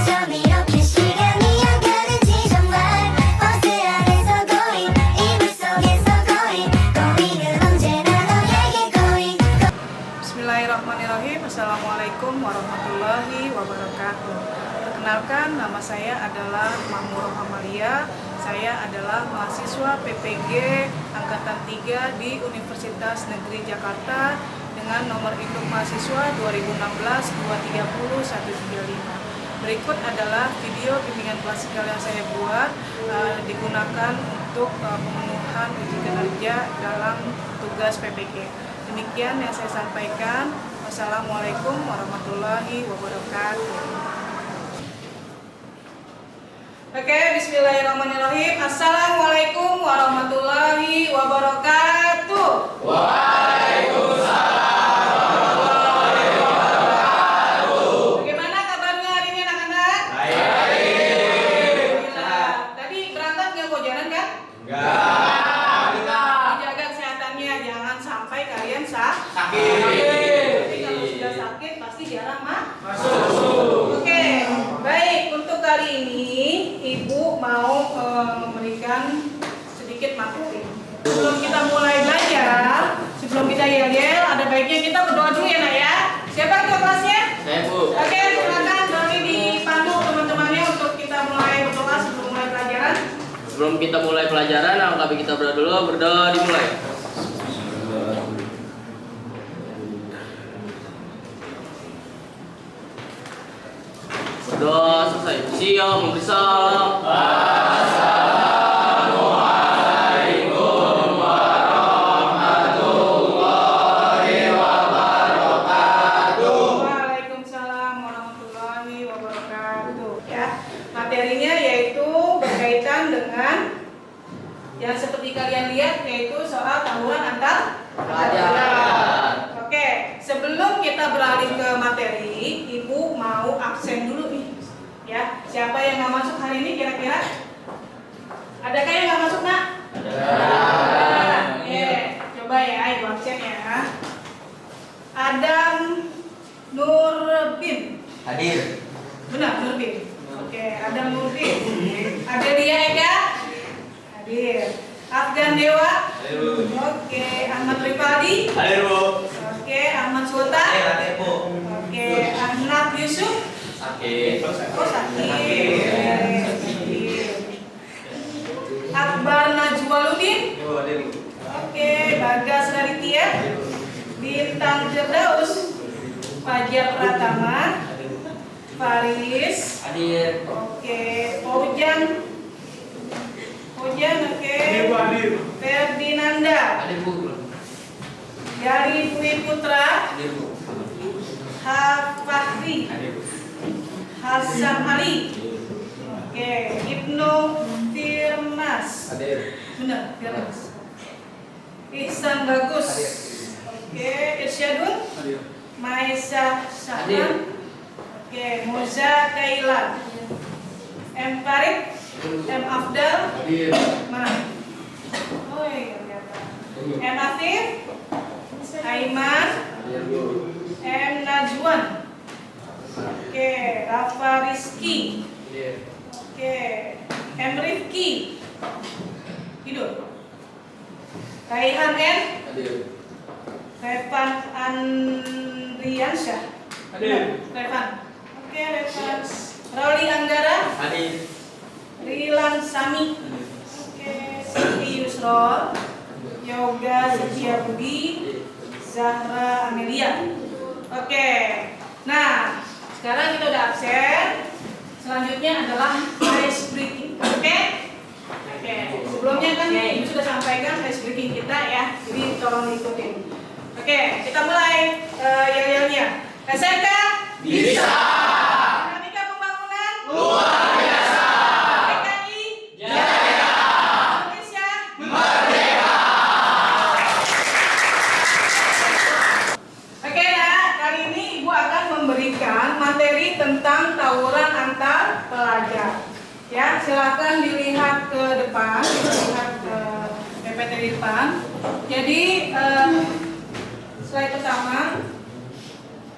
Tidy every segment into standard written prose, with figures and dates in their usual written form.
점이 이렇게 시간이 안 가는지 정말 버스 안에서 going 이불 속에서 going 은 언제나 너에게 going. Bismillahirrahmanirrahim. Assalamualaikum warahmatullahi wabarakatuh. Perkenalkan, nama saya adalah Mahmurah Amalia. Saya adalah mahasiswa PPG Angkatan 3 di Universitas Negeri Jakarta dengan nomor induk mahasiswa 2016-230-135. Berikut adalah video bimbingan klasikal yang saya buat digunakan untuk pemenuhan uji kinerja dalam tugas PPG. Demikian yang saya sampaikan. Wassalamualaikum warahmatullahi wabarakatuh. Oke, bismillahirrahmanirrahim. Assalamualaikum warahmatullahi wabarakatuh. Waalaikumsalam warahmatullahi wabarakatuh. Bagaimana kabarnya hari ini anak-anak? Baik. Alhamdulillah. Tadi berangkat nggak kok jalan kan? Enggak. Dijaga kesehatannya, jangan sampai kalian Sakit. Tapi kalau sudah sakit pasti jarang masuk. Oke, baik. Untuk kali ini Ibu mau memberikan sedikit materi. Sebelum kita mulai belajar, sebelum kita yel-yel, ada baiknya kita berdoa dulu ya nak ya. Siapa ketua kelasnya? Saya Bu. Oke, silakan nanti dipandu teman-temannya untuk kita mulai berdoa sebelum mulai pelajaran. Sebelum kita mulai pelajaran, alangkah baik kita berdoa dulu. Berdoa dimulai. Berdoa selesai. Siap, memberi salam. Assalamualaikum warahmatullahi wabarakatuh. Waalaikumsalam warahmatullahi wabarakatuh. Ya, materinya yaitu berkaitan dengan yang seperti kalian lihat, yaitu soal tawuran antar pelajaran. Oke, sebelum kita beralih ke materi, Ibu mau absen dulu nih. Ya, siapa yang nggak masuk hari ini kira-kira? Adakah yang nggak masuk, Nak? Ada. Oke, coba ya, Ibu absen ya. Adam Nurbin. Hadir. Benar, Nurbin. Oke, Adam Nurbin. Adelia Eka. Hadir. Afgan Dewa. Hadir, Bu. Oke, Ahmad Rifaldi. Hadir, Bu. Oke, Ahmad Sultan. Hadir, Bu. Oke, Ahnaf Yusuf. Sakit. Oh, sakit. Akbar Najwaluddin. Hadir, Bu. Oke, Bagas Raditya. Bintang Firdaus. Fajar Pratama. Faris. Hadir. Oke, Ojan. Oke. Ferdinanda. Hadir, Bu. Dari Dwi Putra. Hadir, Bu. Hafahri. Hadir, Bu. Hasan Ali. Oke, Ibnu Firmas. Hadir. Benar, Firmas. Ihsan Bagus. Hadir. Oke, Irsyadun. Hadir. Maisa Hadir. Syahman. Oke, Moza Kailan. M Farid. M Afdal. Hadir. Mana? Oh iya, ternyata. M Afif. Aiman. Hadir, Bu. M Najwan. Oke, Rafa Rizky. Hadir. Oke, M Rifki. Hidup. Raihan N. Hadir. Revan Andriansyah. Hadir. Revan. Oke, Revan. Roli Anggara. Hadir. Rilan Sami. Oke, Siti Yusrol. Yoga Setia Budi. Zahra Amelia. Oke. Nah, sekarang kita udah absen. Selanjutnya adalah ice breaking. Oke? Oke. Sebelumnya kan Ibu sudah sampaikan ice breaking kita ya. Jadi tolong ikutin. Oke, kita mulai yel-yelnya. SMK Bisa. Dinamika Pembangunan Luar biasa. PKI Jaya. Indonesia Merdeka. Oke ya, kali ini Ibu akan memberikan materi tentang tawuran antar pelajar. Ya, silakan dilihat ke depan, lihat ke PPT di depan. Jadi slide pertama,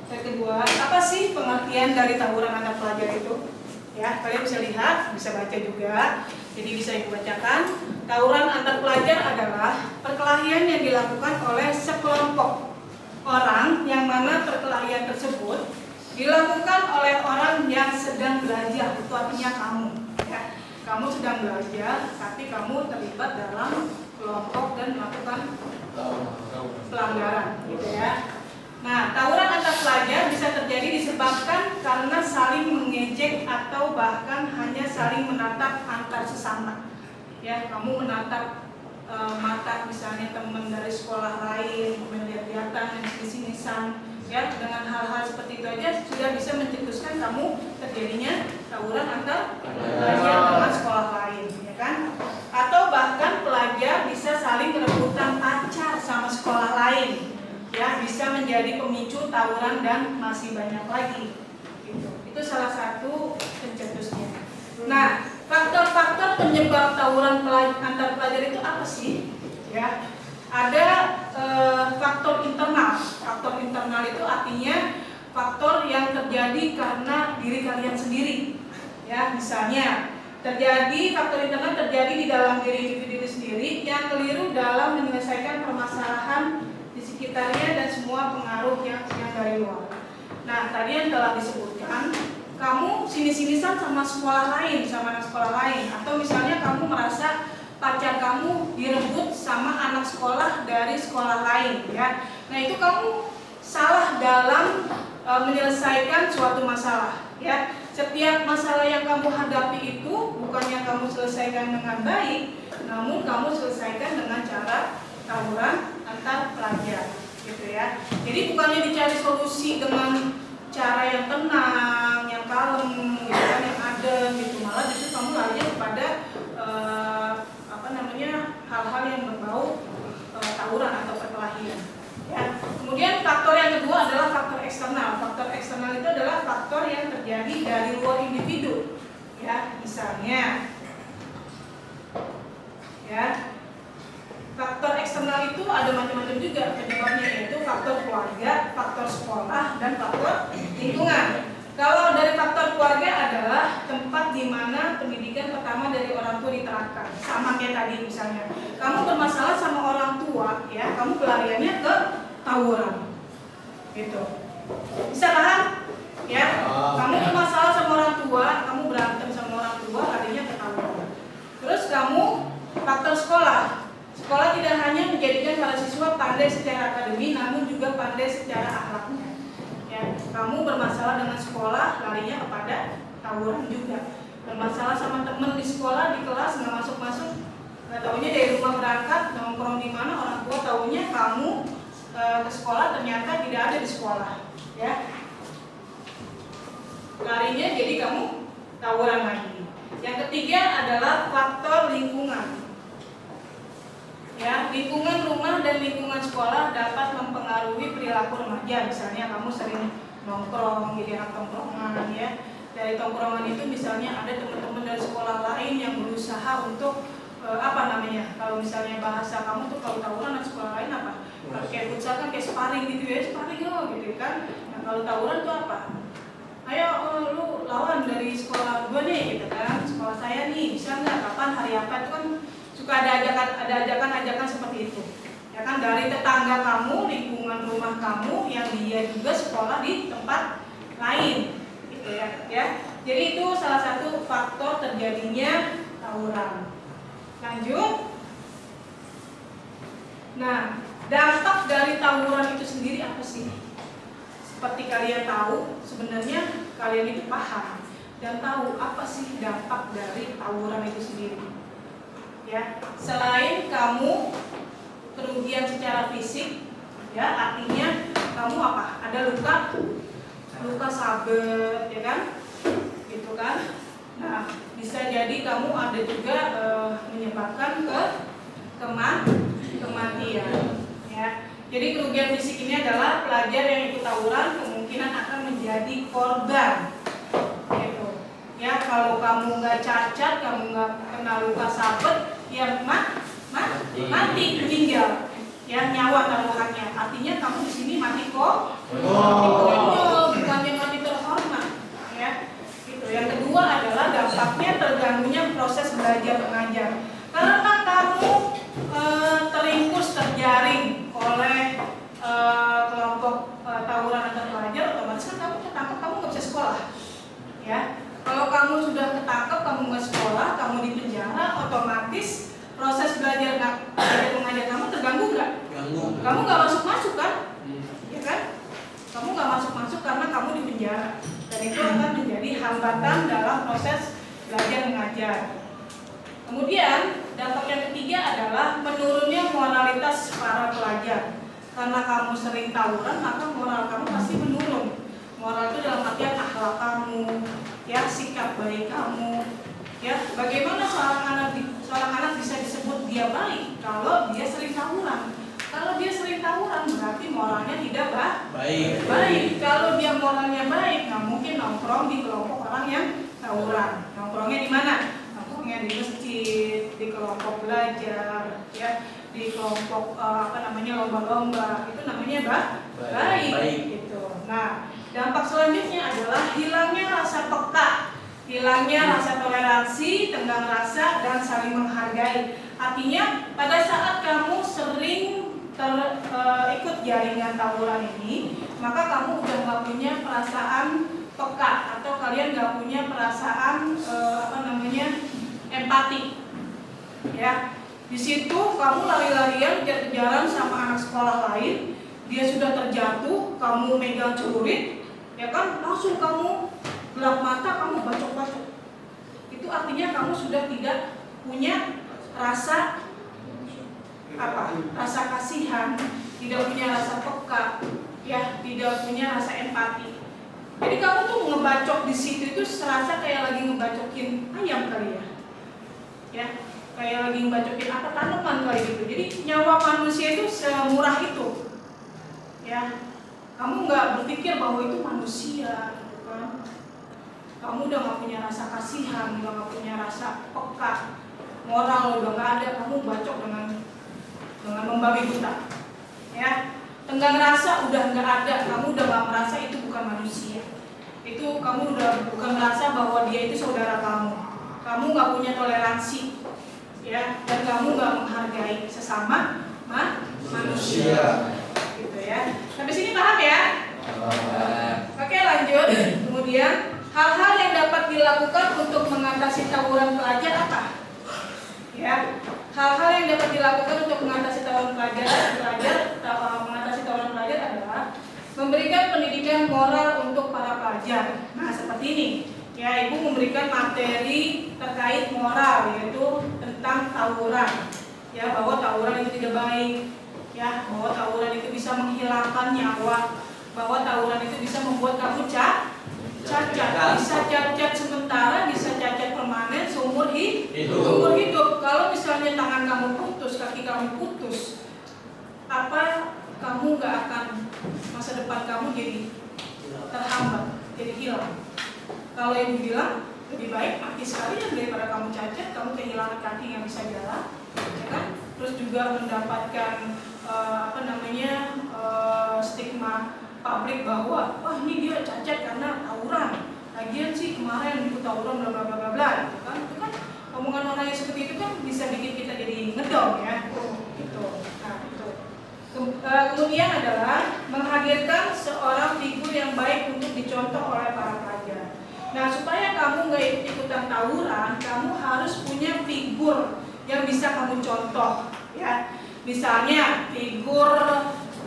slide kedua, apa sih pengertian dari tawuran antar pelajar itu? Ya, kalian bisa lihat, bisa baca juga. Jadi bisa ibu bacakan. Tawuran antar pelajar adalah perkelahian yang dilakukan oleh sekelompok orang yang mana perkelahian tersebut dilakukan oleh orang yang sedang belajar. Itu artinya kamu. Ya. Kamu sedang belajar, tapi kamu terlibat dalam kelompok dan melakukan pelanggaran, gitu ya. Nah, tawuran antar pelajar bisa terjadi disebabkan karena saling mengejek atau bahkan hanya saling menatap antar sesama. Ya, kamu menatap mata misalnya teman dari sekolah lain, melihat-lihatan, sini-sinisan, ya, dengan hal-hal seperti itu aja sudah bisa mencetuskan kamu terjadinya tawuran antar pelajar dengan sekolah lain, ya kan? Atau bahkan pelajar bisa saling rebutan pacar sama sekolah lain. Ya, bisa menjadi pemicu tawuran dan masih banyak lagi. Gitu. Itu salah satu pencetusnya. Nah, faktor-faktor penyebab tawuran antar pelajar itu apa sih? Ya, ada faktor internal. Faktor internal itu artinya faktor yang terjadi karena diri kalian sendiri. Ya, misalnya terjadi faktor internal terjadi di dalam diri individu sendiri yang keliru dalam menyelesaikan permasalahan di sekitarnya dan semua pengaruh yang dari luar. Nah, tadi yang telah disebutkan, kamu sini-sinisan sama sekolah lain, sama anak sekolah lain, atau misalnya kamu merasa pacar kamu direbut sama anak sekolah dari sekolah lain, ya. Nah, itu kamu salah dalam menyelesaikan suatu masalah, ya. Setiap masalah yang kamu hadapi itu bukannya kamu selesaikan dengan baik, namun kamu selesaikan dengan cara tawuran antar pelajar, gitu ya. Jadi bukannya dicari solusi dengan cara yang tenang, yang kalem, gitu kan, yang adem, gitu. Malah justru kamu larinya kepada hal-hal yang berbau tawuran atau perkelahian. Ya. Kemudian faktor yang kedua adalah faktor eksternal. Faktor eksternal itu adalah faktor yang terjadi dari luar individu. Ya, misalnya, ya. Faktor eksternal itu ada macam-macam juga penyebabnya, yaitu faktor keluarga, faktor sekolah, dan faktor lingkungan. Kalau dari faktor keluarga adalah tempat di mana pendidikan pertama dari orang tua diterapkan. Sama kayak tadi misalnya, kamu bermasalah sama orang tua, ya, kamu pelariannya ke tawuran, gitu. Bisa paham? Ya, kamu bermasalah sama orang tua, kamu berantem sama orang tua, larinya ke tawuran. Terus kamu faktor sekolah. Sekolah tidak hanya menjadikan para siswa pandai secara akademik, namun juga pandai secara akhlaknya. Ya, kamu bermasalah dengan sekolah, larinya kepada tawuran juga. Bermasalah sama temen di sekolah, di kelas nggak masuk-masuk, nggak taunya dari rumah berangkat nongkrong di mana, orang tua taunya kamu ke sekolah ternyata tidak ada di sekolah. Ya, larinya jadi kamu tawuran lagi. Yang ketiga adalah faktor lingkungan. Ya, lingkungan rumah dan lingkungan sekolah dapat mempengaruhi perilaku remaja. Misalnya kamu sering nongkrong, jadi anak tongkrongan, ya. Dari tongkrongan itu misalnya ada teman-teman dari sekolah lain yang berusaha untuk kalau misalnya bahasa kamu tuh kalau tawuran anak sekolah lain apa? Kayak futsal kan kayak sparring gitu ya, sparring loh gitu kan. Nah, kalau tawuran tuh apa? Ayo lu lawan dari sekolah gue nih gitu kan, sekolah saya nih, bisa nggak? Kapan, hari apa? Itu kan suka ada ajakan seperti itu, ya kan, dari tetangga kamu, lingkungan rumah kamu yang dia juga sekolah di tempat lain, gitu ya. Jadi itu salah satu faktor terjadinya tawuran. Lanjut. Nah, dampak dari tawuran itu sendiri apa sih? Seperti kalian tahu, sebenarnya kalian itu paham dan tahu apa sih dampak dari tawuran itu sendiri. Ya, selain kamu kerugian secara fisik, ya, artinya kamu apa? Ada luka sabet, ya kan? Gitu kan? Nah, bisa jadi kamu ada juga menyebabkan kematian, ya. Jadi kerugian fisik ini adalah pelajar yang ikut tawuran kemungkinan akan menjadi korban. Gitu. Ya, kalau kamu nggak cacat, kamu nggak kena luka sabet, ya mati, meninggal, ya, nyawa taruhannya. Artinya kamu di sini mati konyol, bukannya mati terhormat, ya. Gitu. Yang kedua adalah belajar mengajar. Karena kamu teringkus terjaring oleh kelompok tawuran antar pelajar, otomatis kan kamu ketangkep, kamu nggak bisa sekolah. Ya, kalau kamu sudah ketangkep, kamu nggak sekolah, kamu di penjara, otomatis proses belajar mengajar kamu terganggu nggak? Kamu nggak masuk kan? Ya kan? Kamu nggak masuk karena kamu di penjara, dan itu akan menjadi hambatan dalam proses belajar mengajar. Kemudian dampak yang ketiga adalah menurunnya moralitas para pelajar. Karena kamu sering tawuran, maka moral kamu pasti menurun. Moral itu dalam artian akhlak kamu, ya, sikap baik kamu, ya. Bagaimana seorang anak bisa disebut dia baik kalau dia sering tawuran? Kalau dia sering tawuran berarti moralnya tidak baik. Kalau dia moralnya baik, nggak mungkin nongkrong di kelompok orang yang tawuran. Nongkrongnya di mana? Nongkrongnya di masjid, di kelompok belajar, ya, di kelompok lomba-lomba. Itu namanya baik. Gitu. Nah, dampak selanjutnya adalah hilangnya rasa peka, hilangnya rasa toleransi, tenggang rasa, dan saling menghargai. Artinya pada saat kamu sering ikut jaringan tawuran ini, maka kamu udah nggak punya perasaan peka, atau kalian nggak punya perasaan empati. Ya, di situ kamu lari-larian, kejar-kejaran sama anak sekolah lain, dia sudah terjatuh, kamu megang celurit, ya kan, langsung kamu gelap mata, kamu bacok-bacok. Itu artinya kamu sudah tidak punya rasa rasa kasihan, tidak punya rasa peka, ya, tidak punya rasa empati. Jadi kamu tuh ngebacok di situ itu serasa kayak lagi ngebacokin ayam kali ya, kayak lagi ngebacokin tanaman kali gitu. Jadi nyawa manusia itu semurah itu, ya. Kamu nggak berpikir bahwa itu manusia, kan? Kamu udah nggak punya rasa kasihan, udah nggak punya rasa peka, moral udah nggak ada. Kamu bacok dengan membabi buta, ya. Tenggang rasa udah nggak ada. Kamu udah nggak merasa itu bukan manusia. Itu kamu udah bukan merasa bahwa dia itu saudara kamu. Kamu nggak punya toleransi, ya, dan kamu nggak menghargai sesama manusia. Gitu ya. Sampai sini paham ya? Oke, lanjut. Kemudian hal-hal yang dapat dilakukan untuk mengatasi tawuran pelajar apa? Ya, hal-hal yang dapat dilakukan untuk mengatasi tawuran pelajar adalah memberikan pendidikan moral untuk para pelajar. Nah, seperti ini. Ya, Ibu memberikan materi terkait moral, yaitu tentang tawuran. Ya, bahwa tawuran itu tidak baik. Ya, bahwa tawuran itu bisa menghilangkan nyawa, bahwa tawuran itu bisa membuat kamu cacat, bisa cacat sementara, bisa cacat permanen seumur hidup. Kalau misalnya tangan kamu putus, kaki kamu putus, kamu nggak akan, masa depan kamu jadi terhambat, jadi hilang. Kalau Ibu bilang lebih baik mati sekalian daripada kamu cacat, kamu kehilangan kaki yang bisa jalan, ya kan? Terus juga mendapatkan stigma publik bahwa wah ini dia cacat karena tawuran. Lagian sih kemarin ikut tawuran bla bla bla bla gitu kan. Itu kan omongan orang yang seperti itu kan bisa bikin kita jadi ngedong ya. Gitu. Nah, itu. Kemudian adalah menghadirkan seorang figur yang baik untuk dicontoh oleh para pelajar. Nah, supaya kamu nggak ikut-ikutan tawuran, kamu harus punya figur yang bisa kamu contoh, ya. Misalnya figur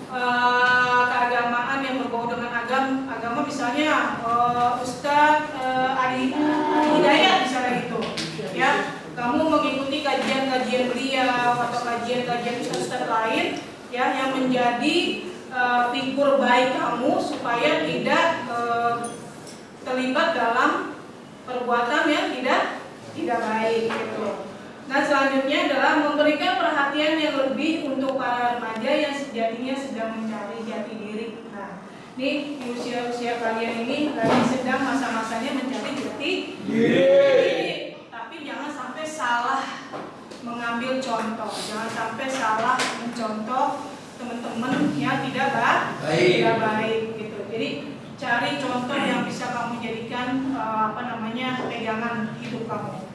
keagamaan yang berbau dengan agama, misalnya Ustadz Adi Hidayat misalnya gitu, ya. Kamu mengikuti kajian-kajian beliau atau kajian-kajian ustadz lain, ya, yang menjadi figur baik kamu supaya tidak terlibat dalam perbuatan yang tidak baik gitu. Nah, selanjutnya adalah memberikan perhatian yang lebih untuk para remaja yang sejatinya sedang mencari jati diri. Nah, ini di usia-usia kalian ini lagi sedang masa-masanya mencari jati diri. Tapi jangan sampai salah mengambil contoh, jangan sampai salah mencontoh teman-teman yang tidak baik gitu. Jadi cari contoh yang bisa kamu jadikan pegangan hidup kamu,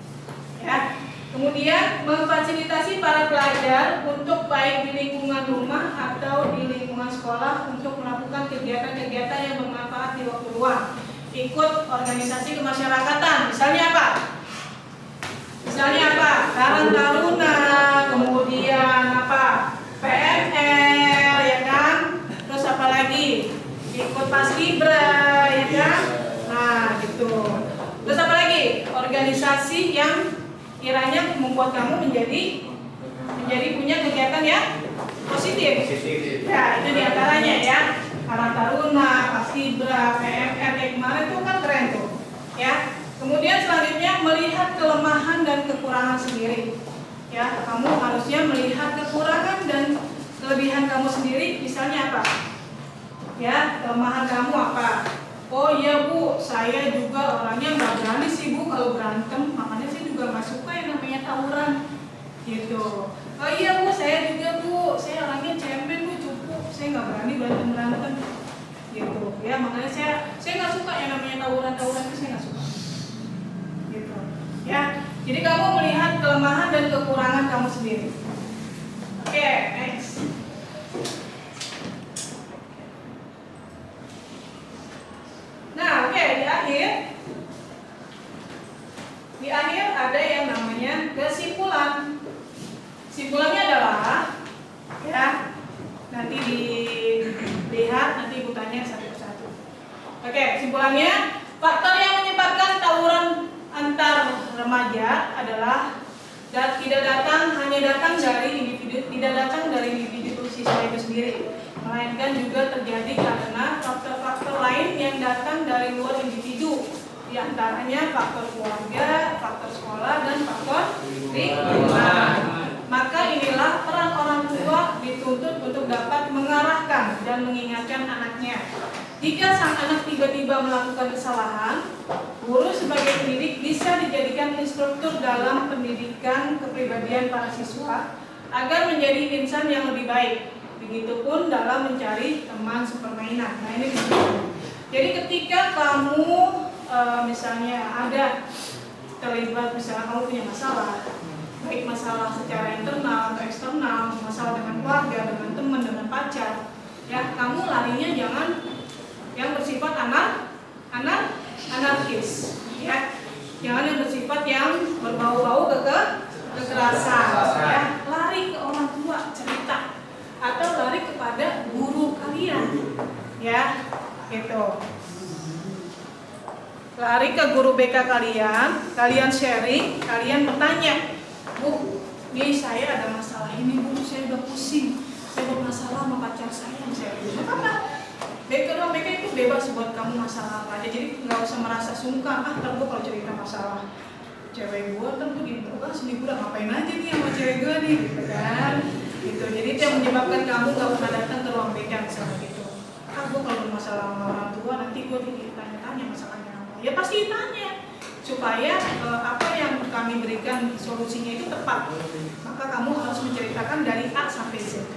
ya. Kemudian memfasilitasi para pelajar untuk baik di lingkungan rumah atau di lingkungan sekolah untuk melakukan kegiatan-kegiatan yang bermanfaat di waktu luang. Ikut organisasi kemasyarakatan, misalnya apa? Karang Taruna, kemudian apa? PMR, ya kan? Terus apa lagi? Ikut Paskibra, ya kan? Nah, gitu. Terus apa lagi? Organisasi yang kiranya membuat kamu menjadi punya kegiatan yang positif. Ya, itu diantaranya ya. Karang Taruna, Paskibra, PMR kayak kemarin tuh kan keren tuh, ya. Kemudian selanjutnya melihat kelemahan dan kekurangan sendiri. Ya, kamu harusnya melihat kekurangan dan kelebihan kamu sendiri. Misalnya apa? Ya, kelemahan kamu apa? Oh iya Bu, saya juga orangnya nggak berani sih Bu kalau berantem, makanya saya juga nggak suka yang namanya tawuran, gitu. Oh iya Bu, saya juga Bu, saya orangnya cemen Bu, cupu, saya nggak berani berantem, gitu. Ya makanya saya nggak suka yang namanya tawuran itu saya nggak suka, gitu. Ya, jadi kamu melihat kelemahan dan kekurangan kamu sendiri. Oke, next. Nah, oke, di akhir ada yang namanya kesimpulan. Kesimpulannya adalah, ya, nanti dilihat, nanti ibu tanya satu persatu. Oke, kesimpulannya, faktor yang menyebabkan tawuran antar remaja adalah tidak datang dari individu siswa itu sendiri, melainkan juga terjadi karena faktor-faktor lain yang datang dari luar individu, diantaranya faktor keluarga, faktor sekolah, dan faktor lingkungan. Maka inilah peran orang tua dituntut untuk dapat mengarahkan dan mengingatkan anaknya. Jika sang anak tiba-tiba melakukan kesalahan, guru sebagai pendidik bisa dijadikan instruktur dalam pendidikan kepribadian para siswa agar menjadi insan yang lebih baik. Begitupun dalam mencari teman sepermainan. Nah, ini jadi ketika kamu misalnya ada terlibat, misalnya kamu punya masalah, baik masalah secara internal atau eksternal, masalah dengan keluarga, dengan teman, dengan pacar, ya kamu larinya jangan yang bersifat anarkis, ya, jangan yang bersifat yang berbau-bau kekerasan, ya, lari ke orang tua cerita atau lari kepada guru kalian, ya, gitu. Lari ke guru BK kalian sharing, kalian bertanya, Bu, ini saya ada masalah ini Bu, saya udah pusing, saya bermasalah sama pacar saya, apa? Ruang BK itu bebas buat kamu masalah apa aja, jadi nggak usah merasa sungkan. Ntar gue kalau cerita masalah cewek gue, ntar gue gini, sini gue udah ngapain aja nih sama cewek gue nih, gitu kan? Gitu. Jadi itu yang menyebabkan kamu nggak pernah datang ke ruang BK misalnya gitu. Gue kalau bermasalah sama orang tua, nanti gue ditanya-tanya masalahnya apa? Ya pasti ditanya, supaya apa yang kami berikan solusinya itu tepat. Maka kamu harus menceritakan dari A sampai Z.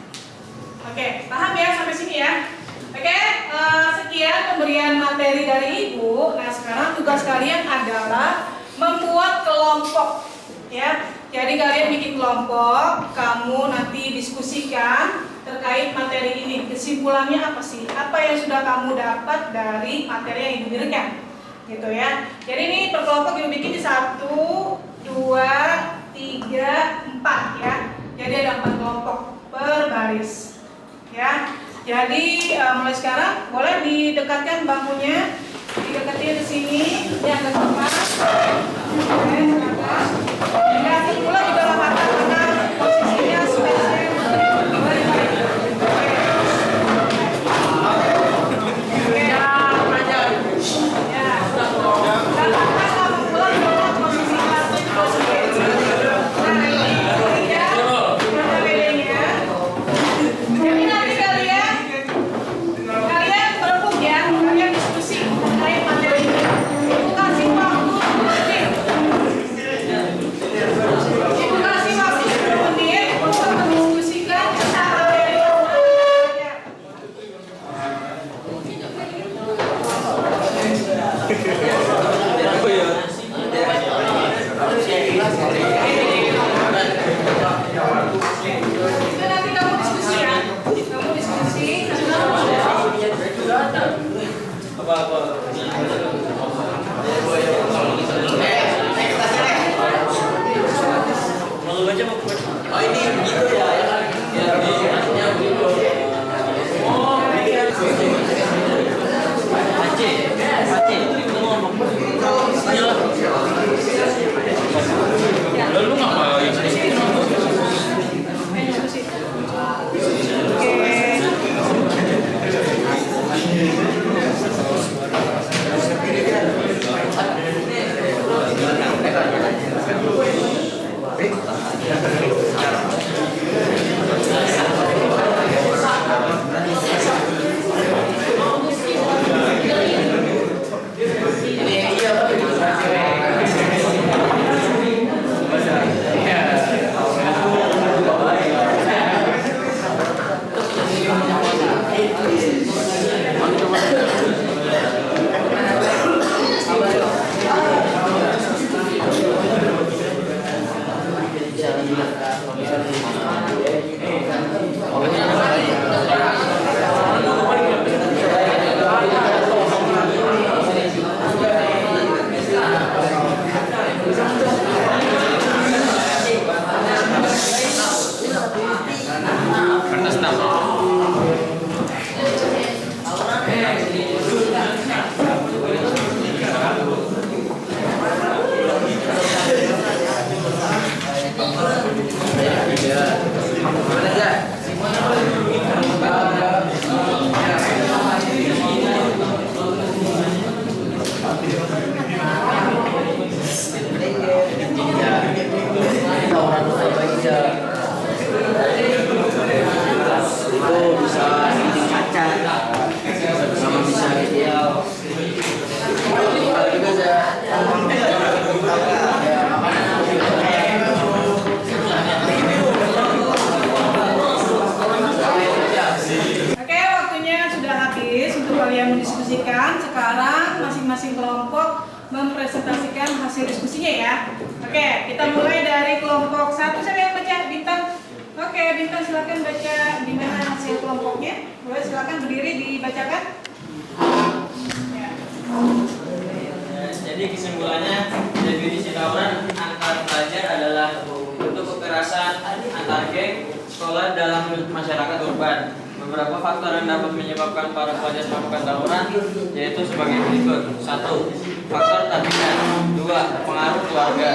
Oke, paham ya sampai sini ya? Oke, sekian pemberian materi dari Ibu. Nah, sekarang tugas kalian adalah membuat kelompok, ya. Jadi kalian bikin kelompok, kamu nanti diskusikan terkait materi ini. Kesimpulannya apa sih? Apa yang sudah kamu dapat dari materi yang Ibu berikan, gitu ya. Jadi ini per kelompok Ibu bikin di 1, 2, 3, 4 ya. Jadi ada 4 kelompok per baris, ya. Jadi mulai sekarang boleh didekatkan bangkunya, didekatnya ke sini, ini agak cepat. Oke, silakan. Dikasih pula juga lapatan karena posisinya spesial. Oke. Ya, pelajar. Ya. Katakan kamu pulang juga posisi kelasnya juga spesial. Nah, ini ya, ada bedanya. Jadi nanti kalian berebut ya, kalian diskusi terkait materi ini. Ibu kasih waktu hasil diskusinya ya. Oke, kita mulai dari kelompok 1. Siapa yang baca? Bintang. Oke, Bintang silakan baca di mana hasil kelompoknya. Boleh silakan berdiri dibacakan. Ya. Jadi kesimpulannya, definisi tawuran antar pelajar adalah bentuk kekerasan antar geng sekolah dalam masyarakat urban. Beberapa faktor yang dapat menyebabkan para pelajar melakukan tawuran yaitu sebagai berikut: 1. Faktor tabiat. 2. Pengaruh keluarga.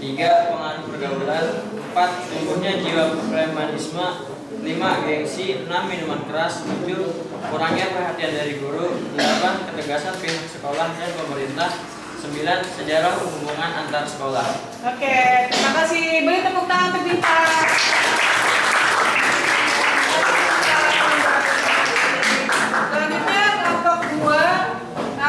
3. Pengaruh pergaulan. 4. Tumbuhnya jiwa premanisme. 5. Gengsi. 6. Minuman keras. 7. Kurangnya perhatian dari guru. 8. Ketegasan pihak sekolah dan pemerintah. 9. Sejarah hubungan antar sekolah. Oke, terima kasih. Beri tepuk tangan untuk Bintang. Selanjutnya kelompok 2.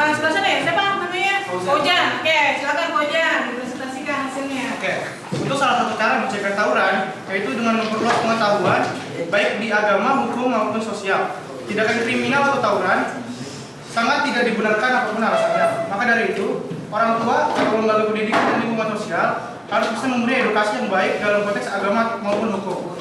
Sebelah sana ya, siapa namanya? Kojan. Oke, silakan Kojan dipresentasikan hasilnya. Oke, untuk salah satu cara mencegah tawuran yaitu dengan memperluas pengetahuan baik di agama, hukum maupun sosial. Tindakan kriminal atau tawuran sangat tidak dibenarkan apapun alasannya. Maka dari itu, orang tua atau lembaga pendidikan dan lingkungan sosial harus bisa memberi edukasi yang baik dalam konteks agama maupun hukum.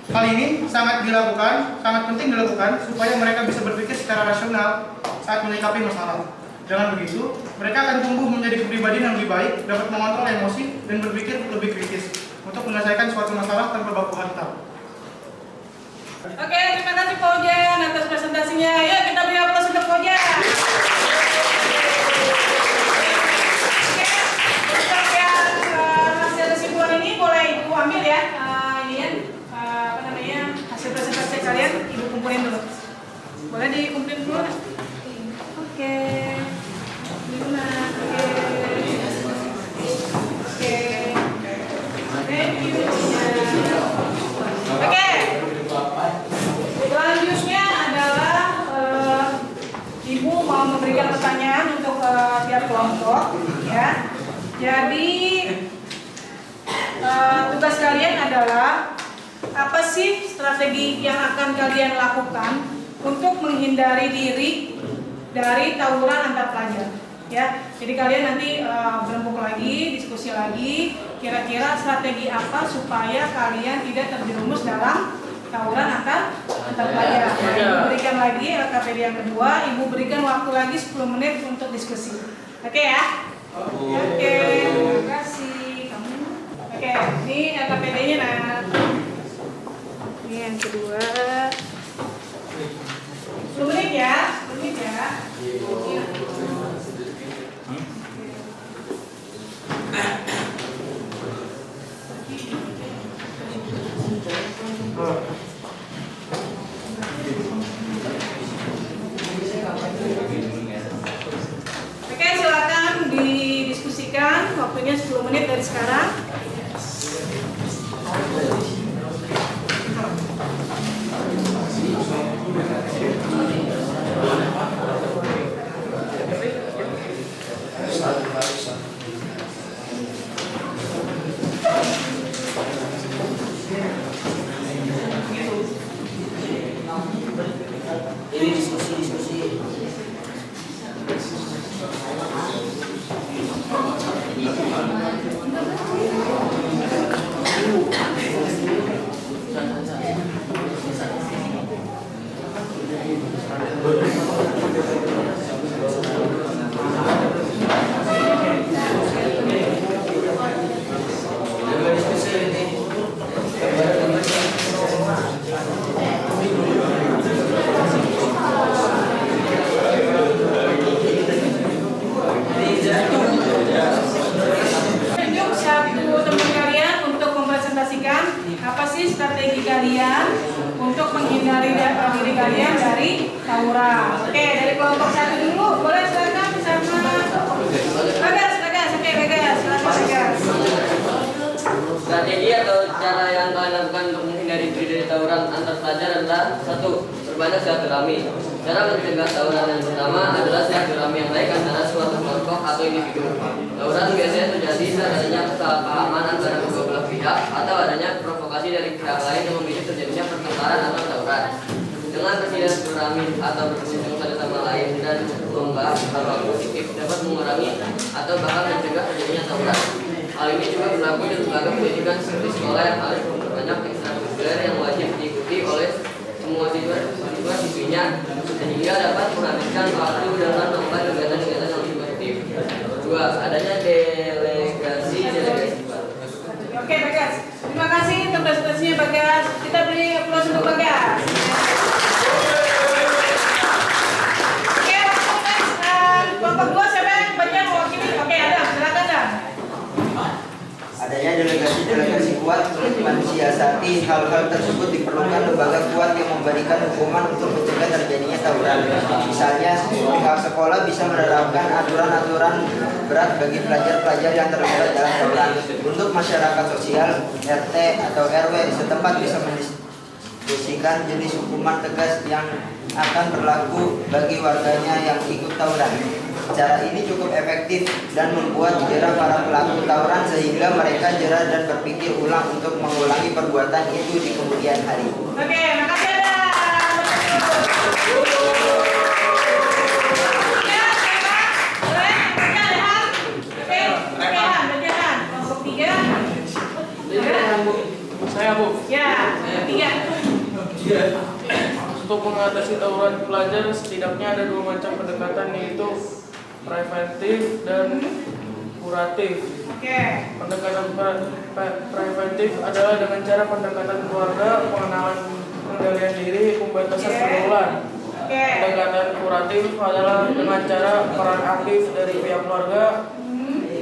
Hal ini sangat penting dilakukan supaya mereka bisa berpikir secara rasional saat menyikapi masalah. Dengan begitu, mereka akan tumbuh menjadi kepribadian yang lebih baik, dapat mengontrol emosi dan berpikir lebih kritis untuk menyelesaikan suatu masalah tanpa baku hantam. Oke, terima kasih Kojan atas presentasinya. Yuk kita beri aplaus untuk Kojan. Oke, untuk yang hasil kesimpulan ini boleh Ibu ambil ya. Hasil presentasi kalian Ibu kumpulin dulu. Boleh dikumpulin dulu? Oke. Lima. Oke. Thank you. Oke. Selanjutnya adalah Ibu mau memberikan pertanyaan untuk tiap kelompok, ya. Jadi tugas kalian adalah apa sih strategi yang akan kalian lakukan untuk menghindari diri dari tawuran antar pelajar, ya. Jadi kalian nanti berembuk lagi, diskusi lagi, kira-kira strategi apa supaya kalian tidak terjerumus dalam tawuran antar pelajar. Ibu berikan lagi LKPD yang kedua, Ibu berikan waktu lagi 10 menit untuk diskusi. Oke ya? Oke, terima kasih. Kamu. Oke, ini LKPD-nya nah. Ini yang kedua. 10 menit ya, 10 menit ya. Oke, silakan didiskusikan. Waktunya 10 menit dari sekarang. Ini diskusi. Tunjuk satu teman kalian untuk mempresentasikan apa sih strategi kalian untuk menghindari diri kalian dari tawuran. Oke, dari kelompok 1 dulu, boleh silakan sama Bagas, oke Bagas, silakan Bagas. Strategi atau cara yang kalian lakukan untuk menghindari diri dari tawuran antar pelajar adalah 1. Perbanyak silaturahmi. Cara mencegah tawuran yang pertama adalah silaturahmi yang baik antara suatu kelompok atau individu. Tawuran biasanya terjadi saat adanya kesalahpahaman antara kedua belah pihak atau adanya provokasi dari pihak lain yang memicu terjadinya pertengkaran atau tawuran. Dengan bersilaturahmi atau berkunjung satu sama lain dan sekolah, hal positif dapat mengurangi atau bahkan mencegah terjadinya tawuran. Hal ini juga berlaku di lembaga pendidikan seperti sekolah yang harus memperbanyak ekstrakurikuler yang wajib diikuti oleh semua siswa-siswinya sehingga dapat menghabiskan waktu dalam melakukan kegiatan-kegiatan yang positif. 2. Adanya delegasi. Oke, Bagas. Terima kasih untuk presentasinya, Bagas. Kita beri aplaus untuk Bagas. Oke, langsung next. Kelompok 2 siapa yang baca mewakili? Oke, ada. Silakan, Dan. Adanya delegasi kuat untuk mensiasati hal-hal tersebut diperlukan lembaga kuat yang memberikan hukuman untuk mencegah terjadinya tawuran. Misalnya, pihak sekolah bisa menerapkan aturan-aturan berat bagi pelajar-pelajar yang terlibat dalam tawuran. Untuk masyarakat sosial, RT atau RW setempat bisa mendiskusikan jenis hukuman tegas yang akan berlaku bagi warganya yang ikut tawuran. Cara ini cukup efektif dan membuat jerah para pelaku tawuran sehingga mereka jerah dan berpikir ulang untuk mengulangi perbuatan itu di kemudian hari. Oke, makasih, Dan. Ya, siapa? Boleh? Baca, Rehan? Oke, Rehan, baca, Dan. Kelompok 3. Saya, Bu. Ya, 3. Untuk mengatasi tawuran pelajar setidaknya ada 2 macam pendekatan, yaitu preventif dan kuratif. Oke. Pendekatan preventif adalah dengan cara pendekatan keluarga, pengendalian diri, pembatasan pergaulan. Oke. Pendekatan kuratif adalah dengan cara peran aktif dari pihak keluarga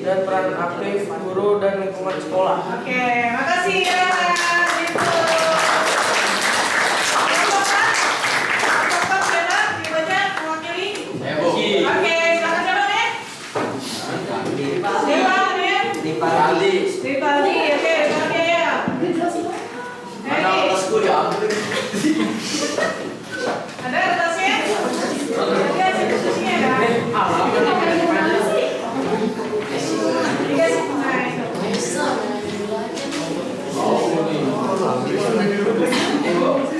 dan peran aktif guru dan lingkungan sekolah. Oke, makasih ya. Itu. Kelompok berapa? Dibaca mewakili. Oke, silakan siapa nih? Siapa nih? Dipaldi. Ripaldi, oke, Ripaldi ya. Ada kertasnya? Ada diskusinya kan?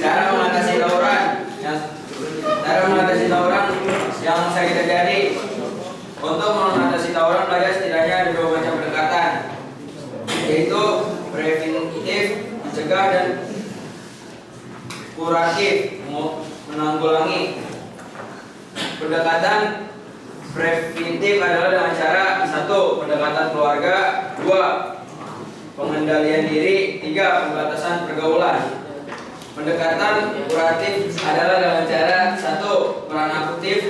Cara mengatasi tawuran yang sering terjadi. Untuk mengatasi tawuran pelajar setidaknya ada 2 macam pendekatan, yaitu preventif mencegah dan kuratif menanggulangi. Pendekatan preventif adalah dengan cara 1. Pendekatan keluarga, 2. Pengendalian diri, 3. Pembatasan pergaulan. Pendekatan kuratif adalah dengan cara 1. Peran aktif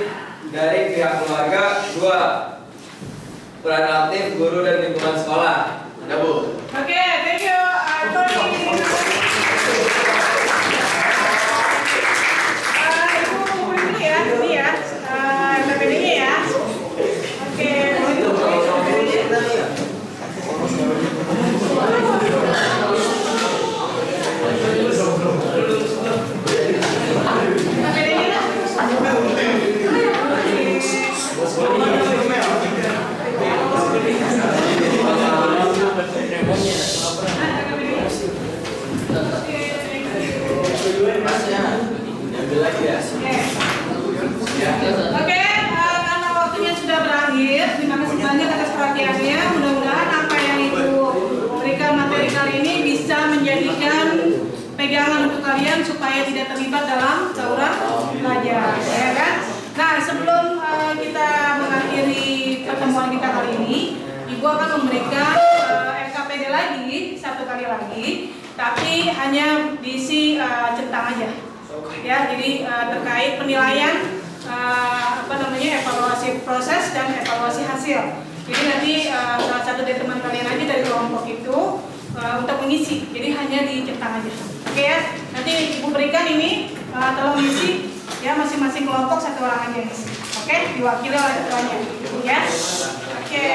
dari pihak keluarga, 2. Peran aktif guru dan lingkungan sekolah. Ada, Bu. Oke, thank you. Tony. Ibu dulu ya, ini ya. KPD-nya ya. Oke, itu. Oke, karena waktunya sudah berakhir, terima kasih banyak atas perhatiannya. Mudah-mudahan apa yang Ibu berikan materi kali ini bisa menjadikan pegangan untuk kalian supaya tidak terlibat dalam tawuran pelajar, ya kan? Nah, sebelum kita mengakhiri pertemuan kita kali ini, Ibu akan memberikan RKPD lagi, 1 kali lagi, tapi hanya diisi centang aja. Ya, jadi terkait penilaian evaluasi proses dan evaluasi hasil. Jadi nanti salah satu dari teman kalian aja dari kelompok itu untuk mengisi. Jadi hanya dicentang aja. Oke ya. Nanti Ibu berikan ini tolong isi ya, masing-masing kelompok 1 orang aja isi. Oke, diwakili oleh ketuanya. Ya. Oke.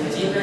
Cina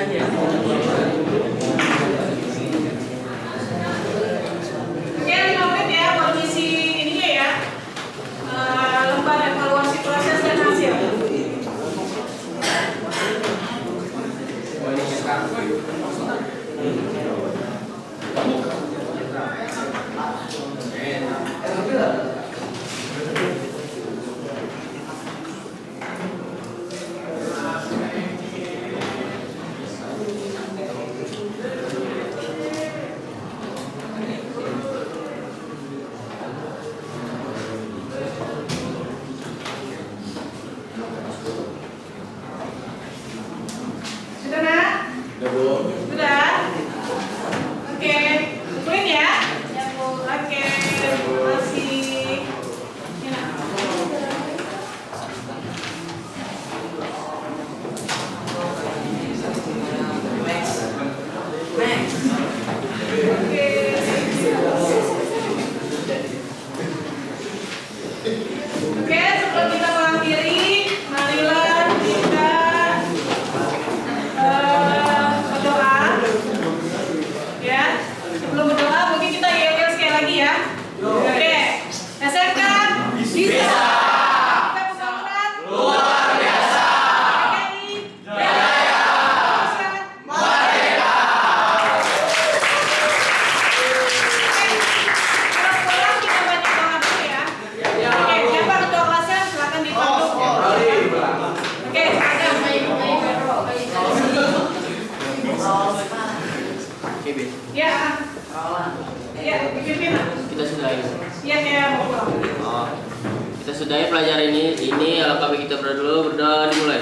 Oke, Bin. Ya. Ya, dipimpin. Kita sudahi. Ya, kayak mau pulang. Oh. Kita sudahi pelajaran ini. Alangkah baik kita berdoa dulu, berdoa dimulai.